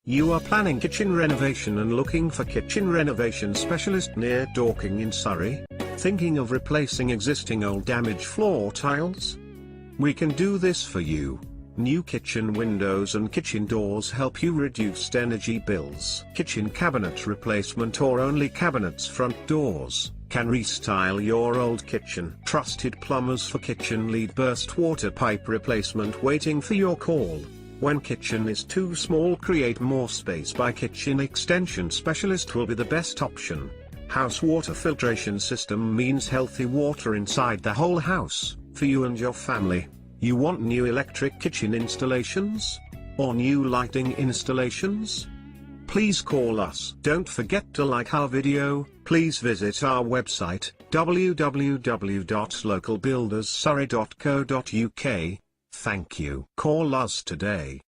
You are planning kitchen renovation and looking for kitchen renovation specialist near Dorking in Surrey? Thinking of replacing existing old damaged floor tiles? We can do this for you. New kitchen windows and kitchen doors help you reduce energy bills. Kitchen cabinet replacement or only cabinets front doors can restyle your old kitchen. Trusted plumbers for kitchen lead burst water pipe replacement waiting for your call. When kitchen is too small, create more space by kitchen extension specialist will be the best option. House water filtration system means healthy water inside the whole house, for you and your family. You want new electric kitchen installations? Or new lighting installations? Please call us. Don't forget to like our video. Please visit our website, www.localbuilderssurrey.co.uk. Thank you. Call us today.